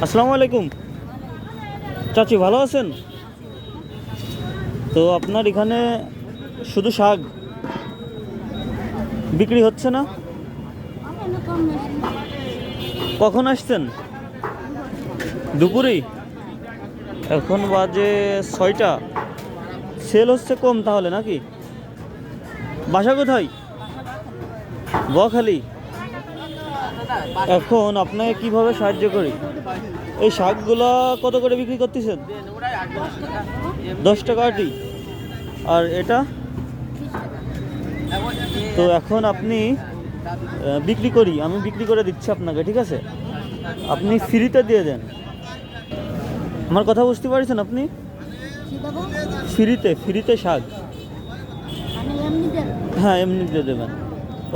আসসালামু আলাইকুম চাচি, ভালো আছেন? তো আপনার এখানে শুধু শাক বিক্রি হচ্ছে না? কখন আসছেন? দুপুরেই? এখন বাজে 6টা। সেল হচ্ছে কম তাহলে নাকি? বাসা কোথায়? বোয়াখালী। এখন আপনাকে কিভাবে সাহায্য করি? এই শাকগুলো কত করে বিক্রি করতেছেন? 10 টাকা আটি। আর এটা তো এখন আপনি বিক্রি করি, আমি বিক্রি করে দিচ্ছি আপনাকে, ঠিক আছে? আপনি ফ্রিতে দিয়ে দেন। আমার কথা বুঝতে পারছেন আপনি? ফ্রিতে ফ্রিতে শাক। হ্যাঁ, এমনি দিয়ে দেবেন।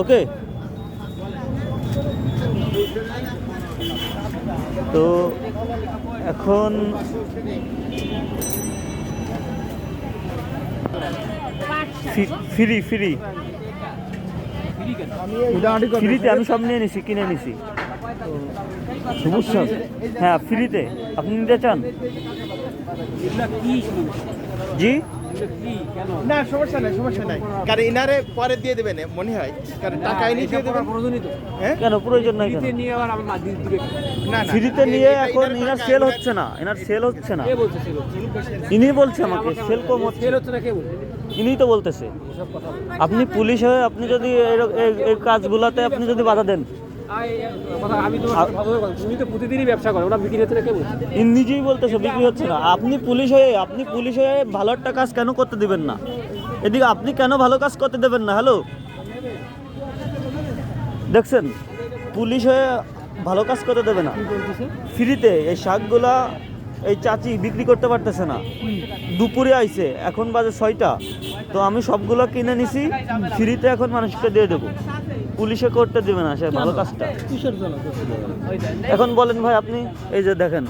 ওকে। তো এখন ফ্রি ফ্রি ফ্রিতে আমি সব নিয়ে নিছি, কিনে নিছি। সবুজ শাক, হ্যাঁ ফ্রিতে। আপনি নিতে চান? জি না, সমস্যা নাই কারণ ইনারে পরে দিয়ে দেবেন মনে হয়, কারণ টাকা এনে দিয়ে দেবেন। হ্যাঁ, কেন প্রয়োজন নাই? কেন না ফ্রিতে নিয়ে এখন ইনার সেল হচ্ছে না, ইনি বলছে আমাকে সেল কম হচ্ছে। ইনিই তো বলতেছে। আপনি পুলিশ হয়ে আপনি যদি এই কাজগুলাতে আপনি যদি বাধা দেন, নিজেই বলতেছে বিক্রি হচ্ছে না। আপনি পুলিশ হয়ে ভালো একটা কাজ কেন করতে দিবেন না? এদিকে আপনি কেন ভালো কাজ করতে দেবেন না? হ্যালো, দেখছেন, পুলিশ হয়ে ভালো কাজ করতে দেবে না। ফ্রিতে এই শাকগুলা এই চাচি বিক্রি করতে পারতেছে না। দুপুরে আইছে, এখন বাজে 6টা। তো আমি সবগুলো কিনে নিছি, ফ্রিতে এখন মানুষকে দিয়ে দেবো। পুলিশে করতে দেবে না সে ভালো কাজটা। এখন বলেন ভাই আপনি, এই যে দেখেন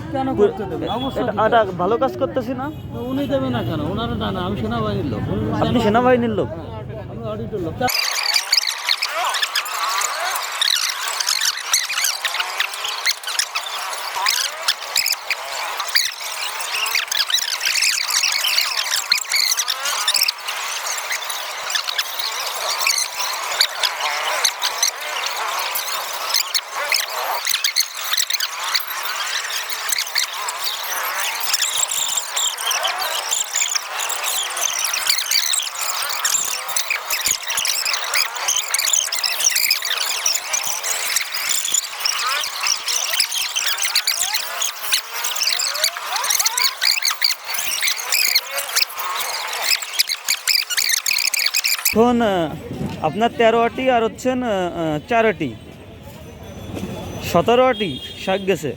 এটা ভালো কাজ করতেছি না? উনি দেবে না কেন? ওনারা না, আমি সেনাবাহিনীর লোক। আপনি সেনাবাহিনীর লোক? আমি অডিটর লোক। এখন আপনার 13 আটি আর হচ্ছেন 4 আটি, 17 আটি শাক গেছে।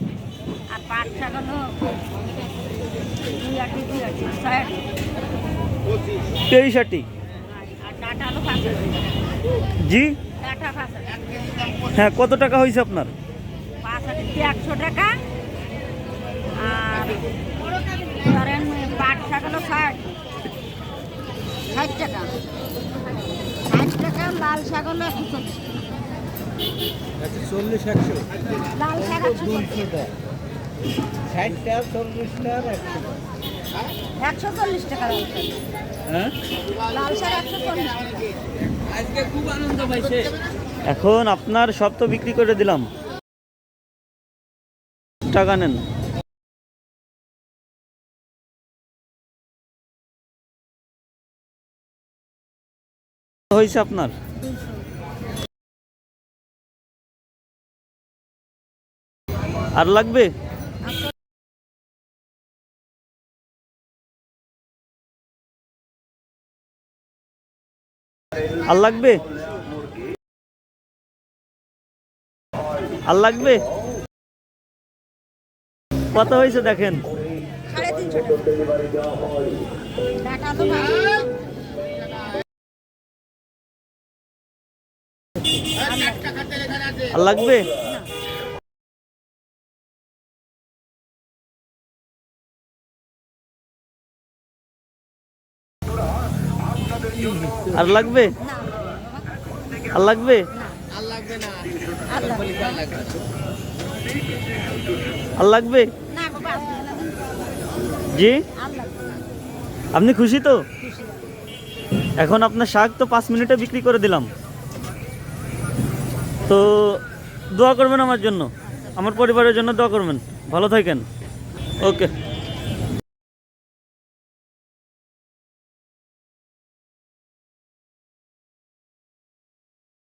23 আটি। জি হ্যাঁ, কত টাকা হয়েছে আপনার? 100 টাকা। আর ধরেন পাট শাক হলো 60 টাকা। 60 টাকা। লাল শাক হলো 140 টাকা। লাল শাক 140 টাকা। 140 টাকা। হ্যাঁ, লাল শাক 140 টাকা। আজকে খুব আনন্দ পাইছে। এখন আপনার সব তো বিক্রি করে দিলাম, টাকা নেন। হয়েছে আপনার? আর লাগবে? আর লাগবে? আর লাগবে? কত হয়েছে দেখেন? 350 টাকা। আর লাগবে? আর লাগবে? আর লাগবে? আর লাগবে না। আর লাগবে? না বাবা জি, আল্লাহ আপনি খুশি তো? খুশি। এখন আপনার শাক তো 5 মিনিটে বিক্রি করে দিলাম। তো দোয়া করবেন আমার জন্য, আমার পরিবারের জন্য দোয়া করবেন। ভালো থাকেন। ওকে।